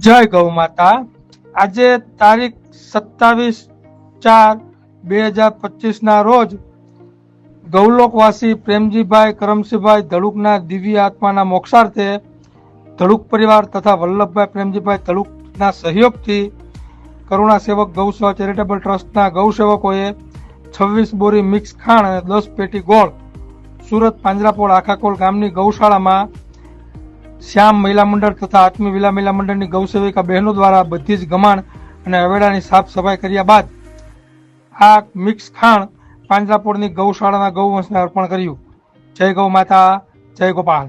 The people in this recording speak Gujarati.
જય ગૌ માતા। આજે તારીખ 27/4/2025 ના રોજ ગૌલોકવાસી પ્રેમજીભાઈ કરમશીભાઈ ધડુકના દિવ્ય આત્માના મોક્ષાર્થે ધડુક પરિવાર તથા વલ્લભભાઈ પ્રેમજીભાઈ ધડુકના સહયોગથી કરુણા સેવક ગૌસેવા ચેરિટેબલ ટ્રસ્ટના ગૌસેવકોએ 26 બોરી મિક્સ ખાંડ અને 10 પેટી ગોળ સુરત પાંજરાપોળ આખાકોલ ગામની ગૌશાળામાં શ્યામ મહિલા મંડળ તથા આત્મી વિલા મહિલા મંડળની ગૌસેવિકા બહેનો દ્વારા બધી જ ગમાણ અને અવેડાની સાફ સફાઈ કર્યા બાદ આ મિક્સ ખાંડ પાંજરાપોળની ગૌશાળાના ગૌવંશને અર્પણ કર્યું। જય ગૌ માતા, જય ગોપાલ।